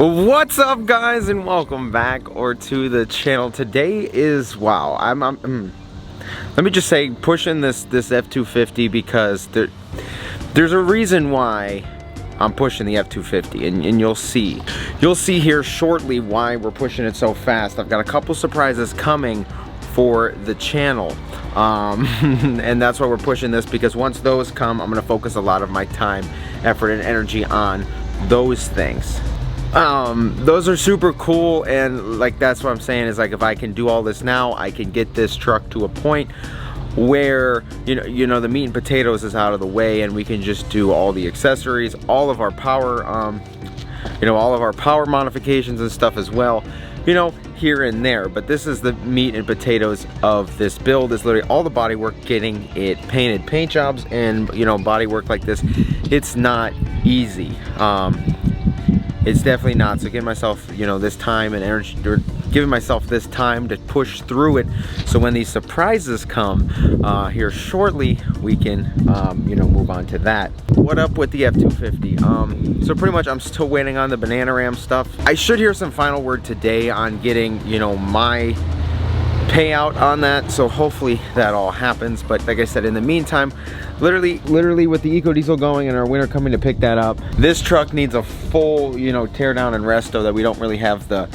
What's up, guys, and welcome back to the channel. Today is, wow, let me just say, pushing this F250 because there's a reason why I'm pushing the F250, and you'll see here shortly why we're pushing it so fast. I've got a couple surprises coming for the channel, and that's why we're pushing this, because once those come, I'm gonna focus a lot of my time, effort, and energy on those things. Those are super cool, and like that's what I'm saying is, like, if I can do all this now, I can get this truck to a point where you know the meat and potatoes is out of the way, and we can just do all the accessories, all of our power all of our power modifications and stuff as well, here and there. But this is the meat and potatoes of this build, is literally all the body work, getting it painted. Paint jobs and body work like this, it's not easy. It's definitely not. So giving myself, this time and energy, or giving myself this time to push through it, so when these surprises come here shortly, we can, move on to that. What up with the F250? So pretty much I'm still waiting on the banana ram stuff. I should hear some final word today on getting, my payout on that, so hopefully that all happens. But like I said, in the meantime, literally with the eco diesel going and our winter coming to pick that up, this truck needs a full tear down and resto that we don't really have the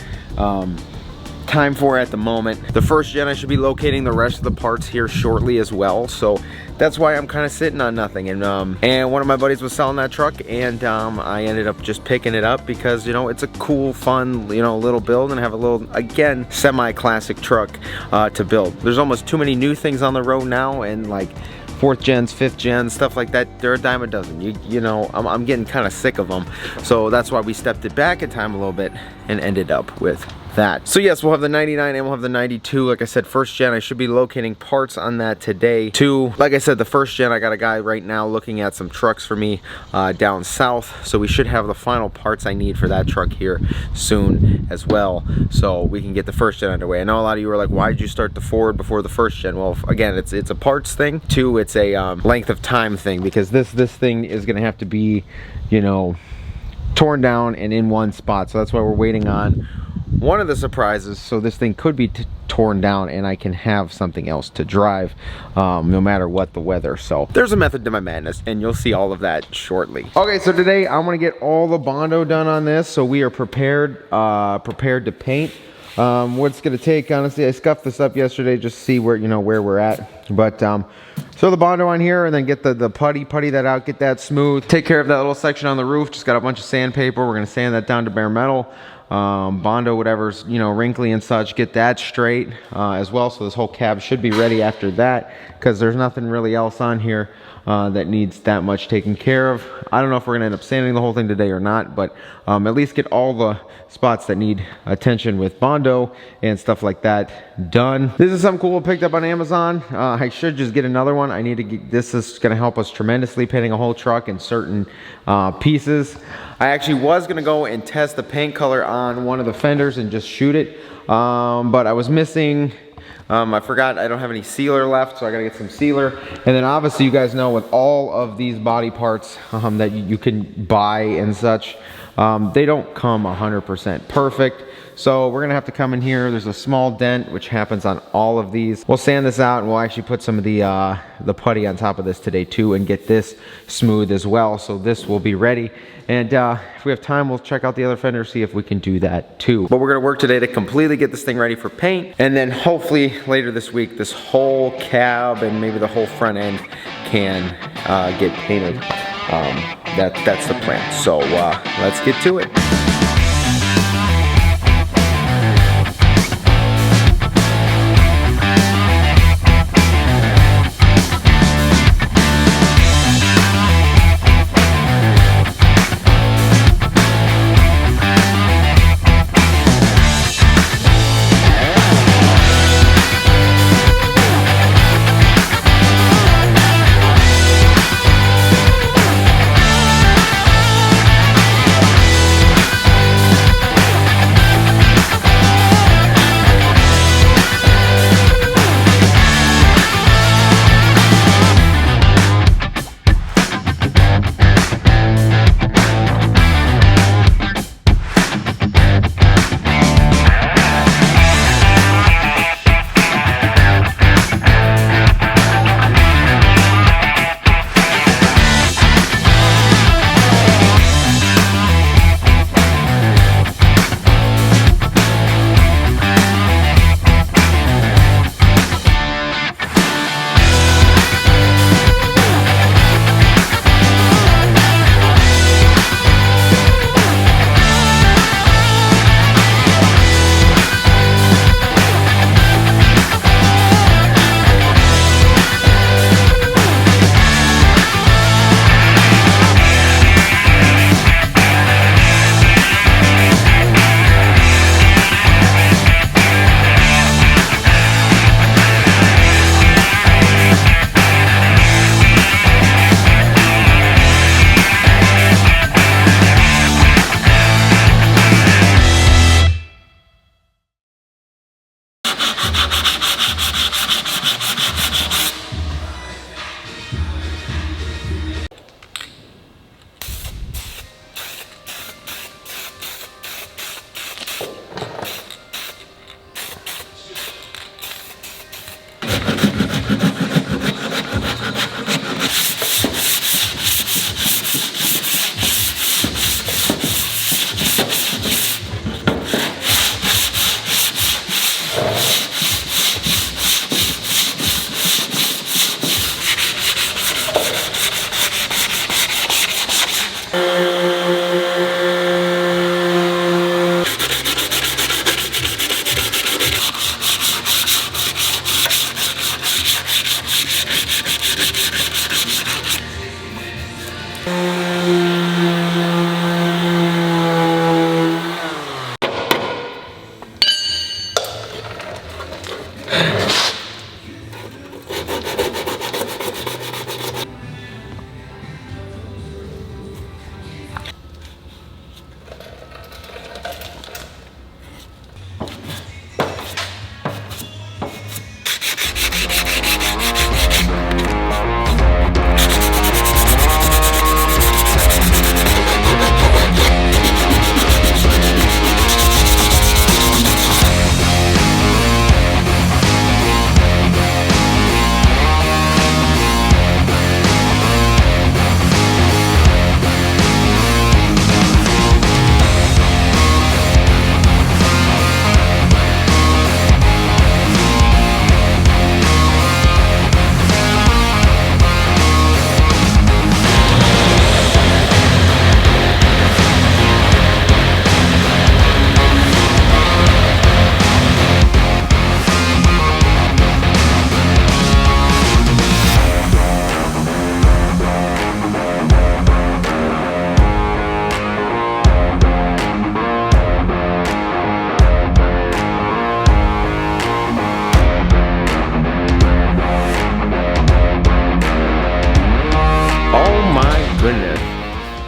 time for at the moment. The first gen, I should be locating the rest of the parts here shortly as well, so that's why I'm kind of sitting on nothing. And one of my buddies was selling that truck, and I ended up just picking it up because it's a cool, fun little build, and have a little, again, semi-classic truck to build. There's almost too many new things on the road now, and like 4th gens, 5th gens, stuff like that, they're a dime a dozen. I'm getting kind of sick of them, so that's why we stepped it back in time a little bit and ended up with that. So yes, we'll have the 99 and we'll have the 92. Like I said, first gen, I should be locating parts on that today too. Like I said, the first gen, I got a guy right now looking at some trucks for me down south, so we should have the final parts I need for that truck here soon as well, so we can get the first gen underway. I know a lot of you were like, why did you start the Ford before the first gen? Well, again, it's a parts thing. Two, it's a length of time thing, because this thing is gonna have to be torn down and in one spot, so that's why we're waiting on one of the surprises, so this thing could be torn down and I can have something else to drive no matter what the weather. So there's a method to my madness, and you'll see all of that shortly. Okay, so today I'm gonna get all the Bondo done on this, so we are prepared to paint. What's gonna take, honestly, I scuffed this up yesterday just to see where where we're at, but so the Bondo on here, and then get the putty that out, get that smooth, take care of that little section on the roof. Just got a bunch of sandpaper, we're gonna sand that down to bare metal. Bondo whatever's wrinkly and such, get that straight as well, so this whole cab should be ready after that, because there's nothing really else on here that needs that much taken care of. I don't know if we're gonna end up sanding the whole thing today or not, but at least get all the spots that need attention with Bondo and stuff like that done. This is something cool I picked up on Amazon. I should just get another one. I need to get, this is gonna help us tremendously painting a whole truck in certain pieces. I actually was gonna go and test the paint color on one of the fenders and just shoot it, but I was missing, I forgot I don't have any sealer left, so I gotta get some sealer. And then obviously you guys know, with all of these body parts that you can buy and such, they don't come 100% perfect. So we're gonna have to come in here. There's a small dent which happens on all of these. We'll sand this out, and we'll actually put some of the putty on top of this today too, and get this smooth as well. So this will be ready. And if we have time, we'll check out the other fender, see if we can do that too. But we're gonna work today to completely get this thing ready for paint, and then hopefully later this week, this whole cab and maybe the whole front end can get painted. That's the plan. So let's get to it.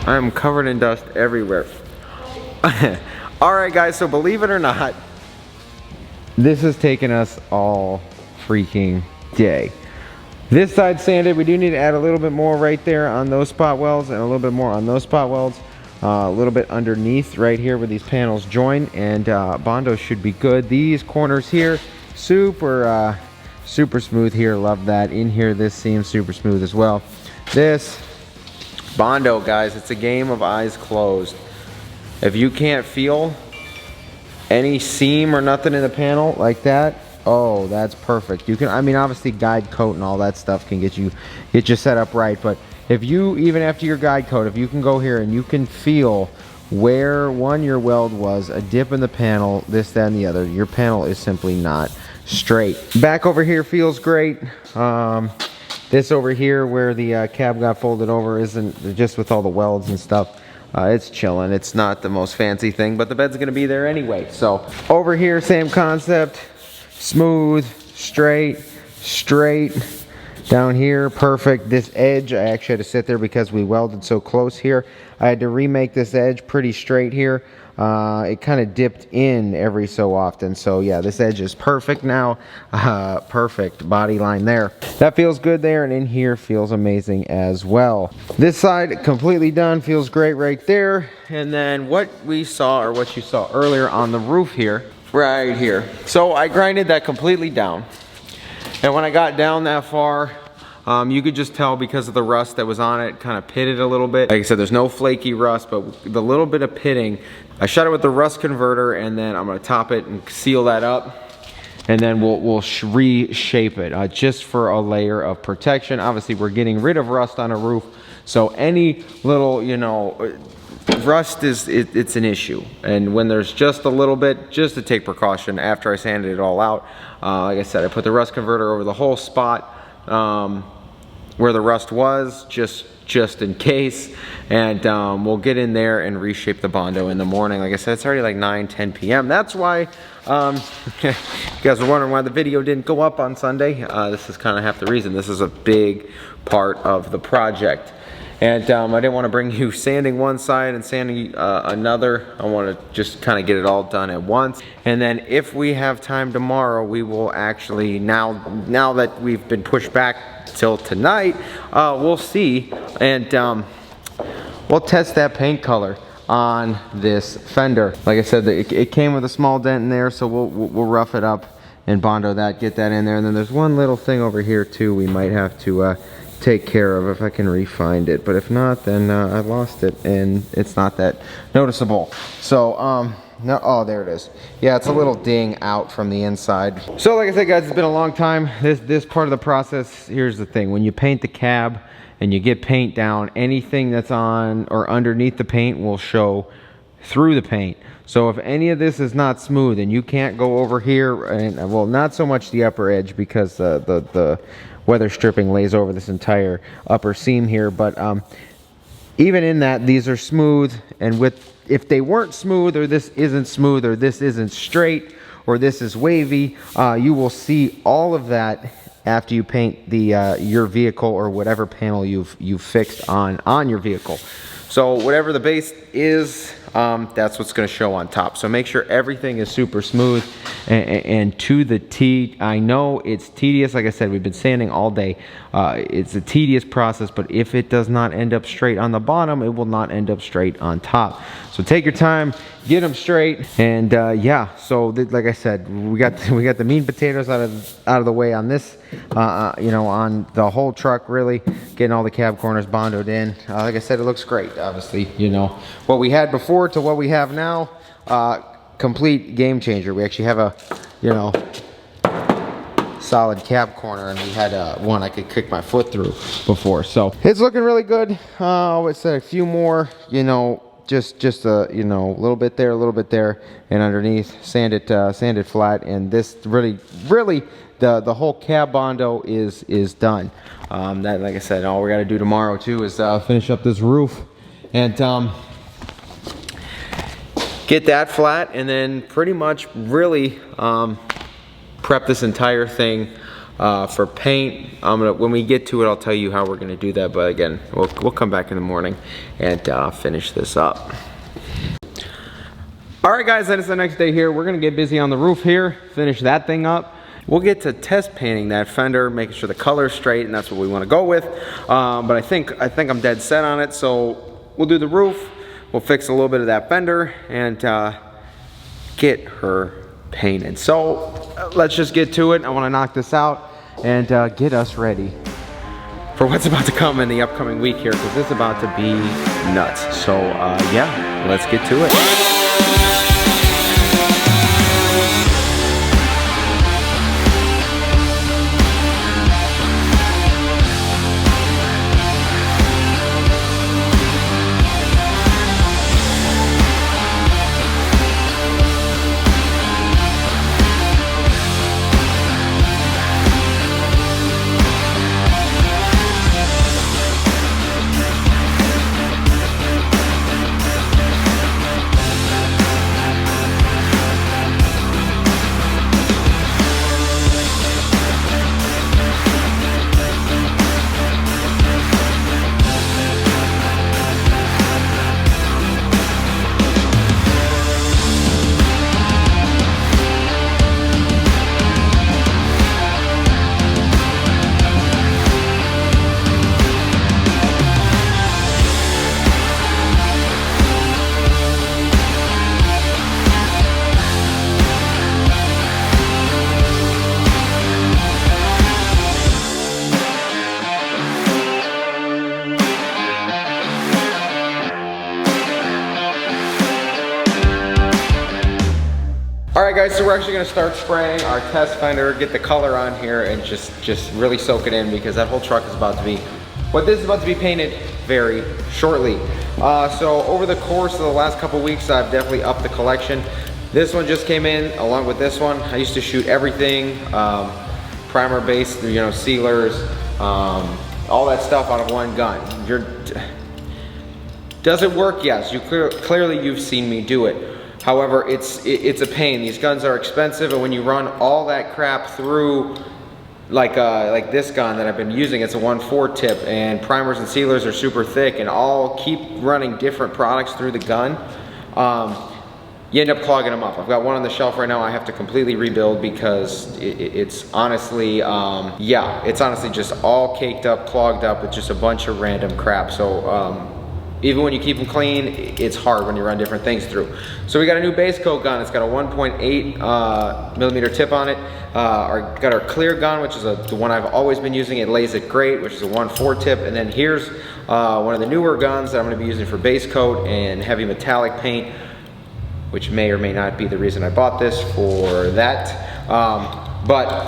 I am covered in dust everywhere. Alright guys, so believe it or not, this has taken us all freaking day. This side sanded, we do need to add a little bit more right there on those spot welds and a little bit more on those spot welds. A little bit underneath right here where these panels join, and Bondo should be good. These corners here, super smooth here, love that. In here, this seems super smooth as well. This Bondo, guys, it's a game of eyes closed. If you can't feel any seam or nothing in the panel like that, oh, that's perfect. You can, I mean, obviously guide coat and all that stuff can get you set up right, but if you, even after your guide coat, if you can go here and you can feel where your weld was, a dip in the panel, this, that, and the other, your panel is simply not straight. Back over here feels great. This over here where the cab got folded over isn't, just with all the welds and stuff, it's chilling. It's not the most fancy thing, but the bed's gonna be there anyway. So over here, same concept, smooth, straight. Down here, perfect. This edge, I actually had to sit there because we welded so close here. I had to remake this edge pretty straight here. It kind of dipped in every so often. So yeah, this edge is perfect now. Perfect body line there. That feels good there, and in here feels amazing as well. This side completely done, feels great right there. And then what we saw, or what you saw earlier on the roof here, right here. So I grinded that completely down. And when I got down that far, you could just tell because of the rust that was on it, kind of pitted a little bit. Like I said, there's no flaky rust, but the little bit of pitting, I shot it with the rust converter, and then I'm gonna top it and seal that up. And then we'll reshape it just for a layer of protection. Obviously, we're getting rid of rust on a roof, so any little, you know, rust it's an issue. And when there's just a little bit, just to take precaution after I sanded it all out. Like I said, I put the rust converter over the whole spot where the rust was, just in case. And we'll get in there and reshape the Bondo in the morning. Like I said, it's already like 9-10 p.m. That's why you guys were wondering why the video didn't go up on Sunday. This is kind of half the reason. This is a big part of the project. And I didn't want to bring you sanding one side and sanding another. I want to just kind of get it all done at once. And then if we have time tomorrow, we will actually, now that we've been pushed back till tonight, we'll see. And we'll test that paint color on this fender. Like I said, it came with a small dent in there, so we'll rough it up and Bondo that, get that in there. And then there's one little thing over here too we might have to take care of if I can re-find it, but if not, then I lost it and it's not that noticeable. So no, oh, there it is. Yeah, it's a little ding out from the inside. So like I said, guys, it's been a long time. This part of the process, here's the thing: when you paint the cab and you get paint down, anything that's on or underneath the paint will show through the paint. So if any of this is not smooth and you can't go over here, and well, not so much the upper edge because the weather stripping lays over this entire upper seam here, but even in that, these are smooth. And if they weren't smooth, or this isn't smooth, or this isn't straight, or this is wavy, you will see all of that after you paint the your vehicle or whatever panel you've fixed on your vehicle. So whatever the base is, that's what's going to show on top. So make sure everything is super smooth and to the T. I know it's tedious. Like I said, we've been sanding all day. It's a tedious process, but if it does not end up straight on the bottom, it will not end up straight on top. So take your time, get them straight, and yeah. So like I said, we got the meat and potatoes out of the way on this. You know, on the whole truck, really getting all the cab corners bondoed in. Like I said, it looks great. Obviously, you know, what we had before to what we have now, complete game changer. We actually have a, you know, solid cab corner, and we had one I could kick my foot through before. So it's looking really good. It's a few more, you know, just a, you know, a little bit there, and underneath, sand it flat. And this really the whole cab bondo is done. That, like I said, all we got to do tomorrow too is finish up this roof and get that flat, and then pretty much really prep this entire thing For paint, when we get to it, I'll tell you how we're gonna do that. But again, we'll come back in the morning and finish this up. All right, guys, that is the next day here. We're gonna get busy on the roof here, finish that thing up. We'll get to test painting that fender, making sure the color's straight, and that's what we want to go with. But I think I'm dead set on it. So we'll do the roof. We'll fix a little bit of that fender and get her painted. So let's just get to it. I want to knock this out and get us ready for what's about to come in the upcoming week here, because it's about to be nuts. So yeah, let's get to it. Alright guys, so we're actually going to start spraying our test fender, get the color on here, and just really soak it in, because that whole truck is about to be, this is about to be painted very shortly. So over the course of the last couple weeks, I've definitely upped the collection. This one just came in along with this one. I used to shoot everything, primer base, you know, sealers, all that stuff out of one gun. Does it work? Yes. Clearly you've seen me do it. However, it's a pain. These guns are expensive, and when you run all that crap through, like this gun that I've been using, it's a 1/4 tip, and primers and sealers are super thick, and all keep running different products through the gun. You end up clogging them up. I've got one on the shelf right now I have to completely rebuild, because it's honestly, it's honestly just all caked up, clogged up with just a bunch of random crap. So even when you keep them clean, it's hard when you run different things through. So we got a new base coat gun. It's got a 1.8 millimeter tip on it. Got our clear gun, which is the one I've always been using. It lays it great, which is a 1/4 tip. And then here's one of the newer guns that I'm gonna be using for base coat and heavy metallic paint, which may or may not be the reason I bought this for that. But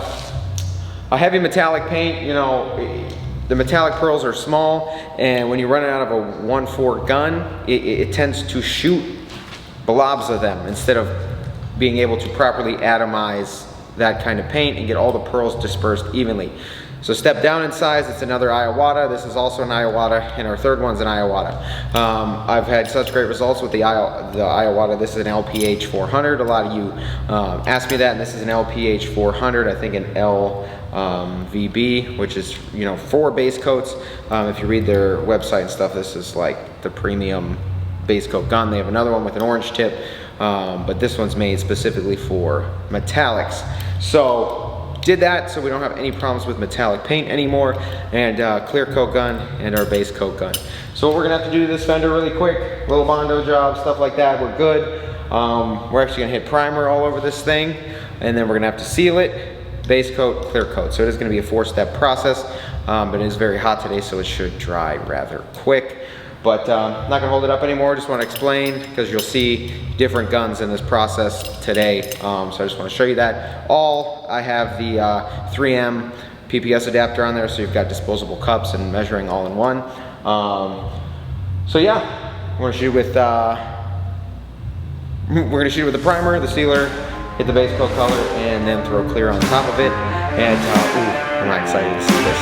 a heavy metallic paint, you know, the metallic pearls are small, and when you run it out of a 1/4 gun, it tends to shoot blobs of them instead of being able to properly atomize that kind of paint and get all the pearls dispersed evenly. So step down in size, it's another Iowata. This is also an Iowata, and our third one's an Iowata. I've had such great results with the Iowata. This is an LPH 400. A lot of you asked me that, and this is an LPH 400, I think an LVB, which is, you know, 4 base coats. If you read their website and stuff, this is like the premium base coat gun. They have another one with an orange tip, but this one's made specifically for metallics. So did that so we don't have any problems with metallic paint anymore, and clear coat gun and our base coat gun. So what we're gonna have to do to this fender really quick, little Bondo job, stuff like that, we're good. We're actually gonna hit primer all over this thing, and then we're gonna have to seal it, base coat, clear coat. So it is gonna be a 4-step process, but it is very hot today, so it should dry rather quick. But not gonna hold it up anymore, just wanna explain, because you'll see different guns in this process today. So I just wanna show you that. I have the 3M PPS adapter on there, so you've got disposable cups and measuring all in one. So yeah, we're gonna shoot with the primer, the sealer, hit the base coat color, and then throw clear on top of it. And ooh, I'm not excited to see this.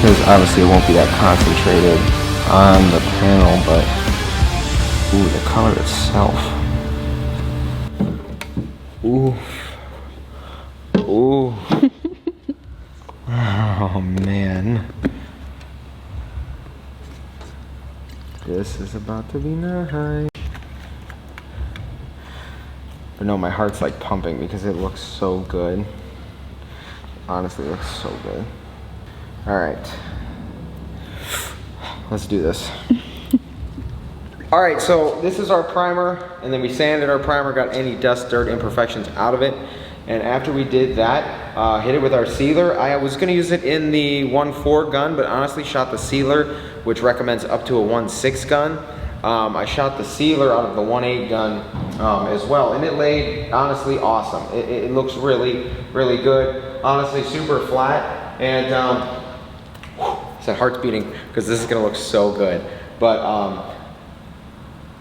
because obviously it won't be that concentrated on the panel, but ooh, the color itself. Ooh. Ooh. Oh man. This is about to be nice. But no, my heart's like pumping because it looks so good. Honestly, it looks so good. All right. Let's do this. All right, so this is our primer, and then we sanded our primer, got any dust, dirt, imperfections out of it. And after we did that, hit it with our sealer. I was gonna use it in the 1.4 gun, but honestly shot the sealer, which recommends up to a 1.6 gun. I shot the sealer out of the 1.8 gun as well, and it laid honestly awesome. It looks really, really good. Honestly, super flat, and so heart's beating because this is gonna look so good. But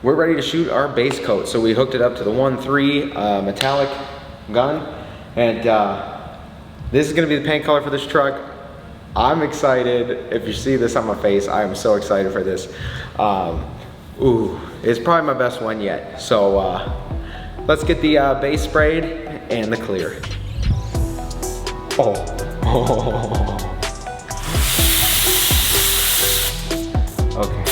we're ready to shoot our base coat. So we hooked it up to the 1.3 metallic gun, and this is gonna be the paint color for this truck. I'm excited. If you see this on my face, I am so excited for this. Ooh, it's probably my best one yet. So let's get the base sprayed and the clear. Oh. Okay.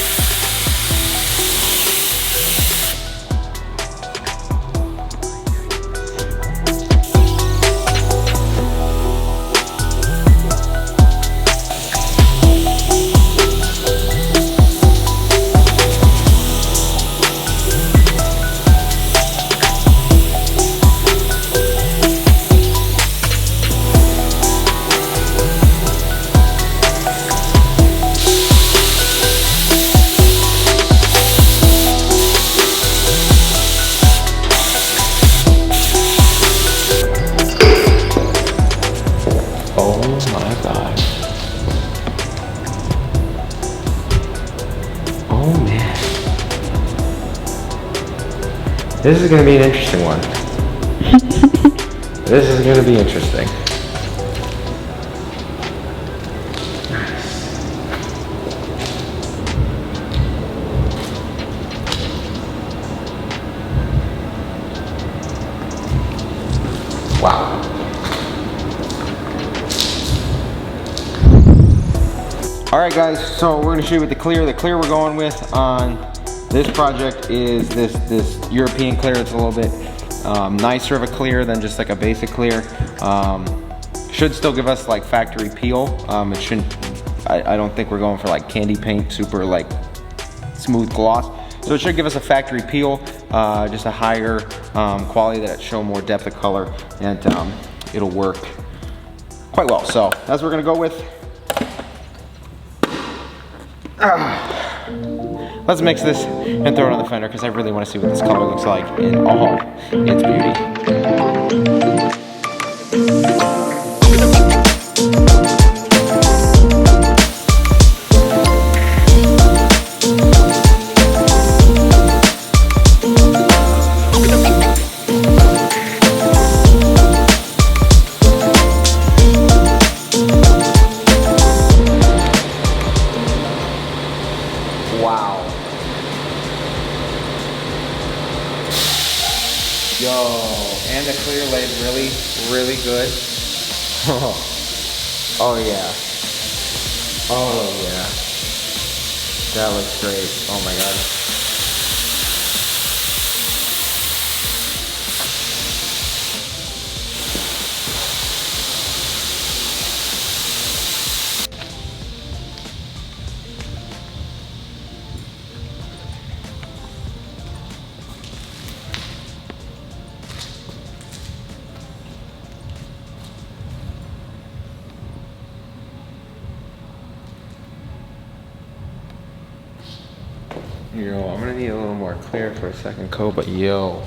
This is going to be an interesting one. This is going to be interesting. Wow. All right, guys, so we're going to shoot with the clear. The clear we're going with on this project is this European clear. It's a little bit nicer of a clear than just like a basic clear. Should still give us like factory peel. It shouldn't, I don't think we're going for like candy paint, super like smooth gloss. So it should give us a factory peel, just a higher quality that show more depth of color, and it'll work quite well. So that's what we're gonna go with. Let's mix this and throw it on the fender because I really want to see what this color looks like in all its beauty. Wow. Yo, and the clear laid really, really good. Oh yeah. Oh yeah. That looks great. Oh my god. Yo, I'm gonna need a little more clear for a second coat, but yo.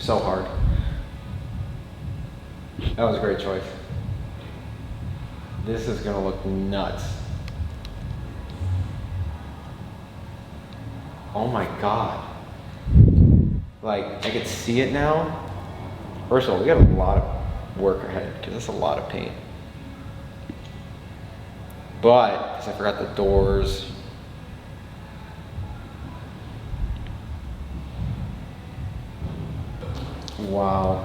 So hard. That was a great choice. This is gonna look nuts. Oh my God. Like, I could see it now. First of all, we got a lot of work ahead because it's a lot of paint. But, because I forgot the doors. Wow.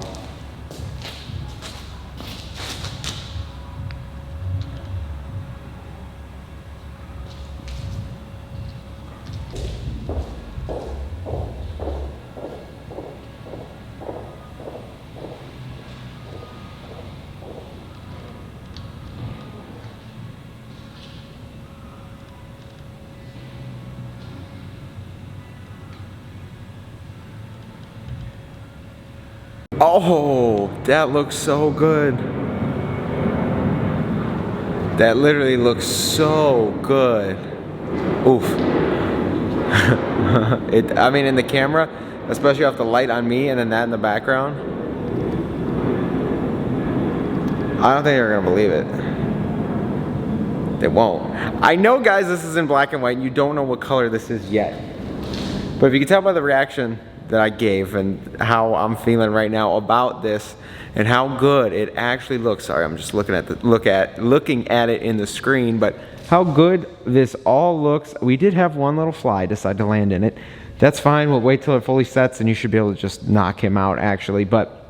Oh, that looks so good. That literally looks so good. Oof. I mean, in the camera, especially off the light on me and then that in the background, I don't think you're gonna believe it. They won't. I know, guys, this is in black and white and you don't know what color this is yet. But if you can tell by the reaction that I gave and how I'm feeling right now about this and how good it actually looks. Sorry, I'm just looking at it in the screen, but how good this all looks. We did have one little fly decide to land in it. That's fine. We'll wait till it fully sets and you should be able to just knock him out actually. But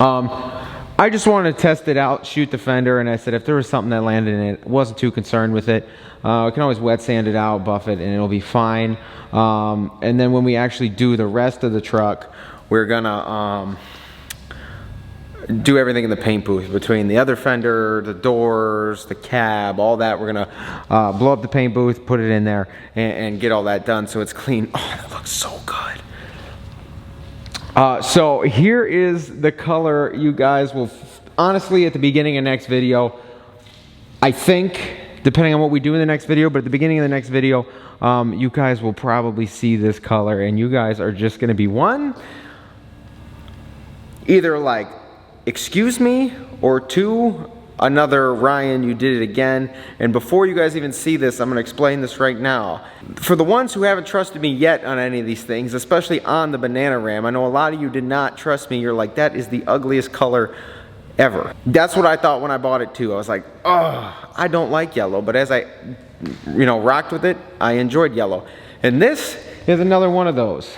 I just wanted to test it out, shoot the fender, and I said if there was something that landed in it, wasn't too concerned with it. We can always wet sand it out, buff it, and it'll be fine. And then when we actually do the rest of the truck, we're gonna do everything in the paint booth between the other fender, the doors, the cab, all that. We're gonna blow up the paint booth, put it in there, and get all that done so it's clean. Oh, that looks so good. So here is the color. You guys will, honestly, at the beginning of next video, I think, depending on what we do in the next video, but at the beginning of the next video, you guys will probably see this color and you guys are just gonna be one, either like, excuse me, or two, another Ryan, you did it again. And before you guys even see this, I'm gonna explain this right now. For the ones who haven't trusted me yet on any of these things, especially on the Banana Ram, I know a lot of you did not trust me. You're like, that is the ugliest color ever. That's what I thought when I bought it too. I was like, oh, I don't like yellow. But as I, rocked with it, I enjoyed yellow. And this is another one of those.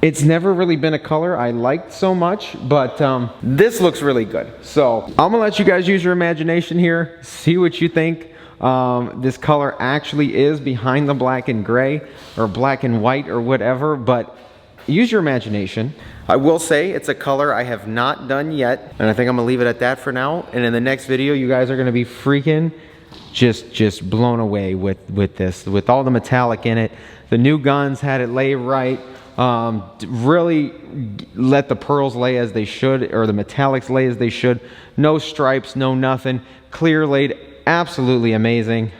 It's never really been a color I liked so much, but this looks really good. So I'm gonna let you guys use your imagination here, see what you think this color actually is behind the black and gray, or black and white, or whatever, but use your imagination. I will say it's a color I have not done yet, and I think I'm gonna leave it at that for now. And in the next video, you guys are gonna be freaking just blown away with this, with all the metallic in it. The new guns had it lay right. Really let the pearls lay as they should, or the metallics lay as they should. No stripes, no nothing. Clear laid, absolutely amazing.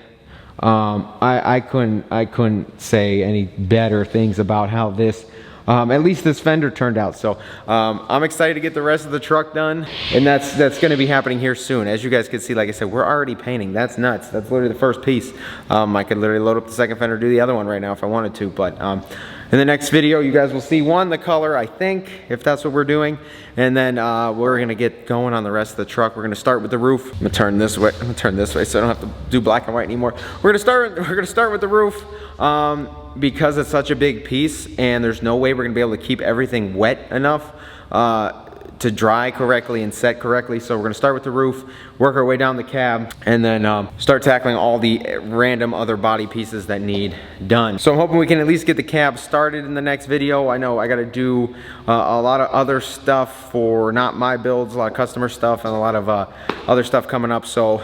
I couldn't say any better things about how this, at least this fender turned out. So I'm excited to get the rest of the truck done, and that's going to be happening here soon. As you guys can see, like I said, we're already painting. That's nuts. That's literally the first piece. I could literally load up the second fender, do the other one right now if I wanted to, but in the next video, you guys will see the color, I think, if that's what we're doing. And then we're gonna get going on the rest of the truck. We're gonna start with the roof. I'm gonna turn this way. I'm gonna turn this way so I don't have to do black and white anymore. We're gonna start with the roof because it's such a big piece and there's no way we're gonna be able to keep everything wet enough to dry correctly and set correctly. So we're gonna start with the roof, work our way down the cab, and then start tackling all the random other body pieces that need done. So I'm hoping we can at least get the cab started in the next video. I know I gotta do a lot of other stuff for not my builds, a lot of customer stuff, and a lot of other stuff coming up. So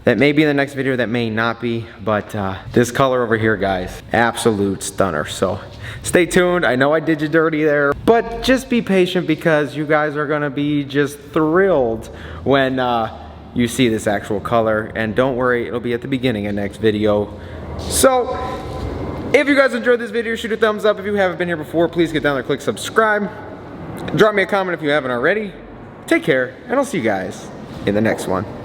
that may be in the next video, that may not be, but this color over here, guys, absolute stunner. So stay tuned. I know I did you dirty there, but just be patient because you guys are gonna be just thrilled when you see this actual color. And don't worry, it'll be at the beginning of next video. So if you guys enjoyed this video, shoot a thumbs up. If you haven't been here before, please get down there, click subscribe. Drop me a comment if you haven't already. Take care, and I'll see you guys in the next one.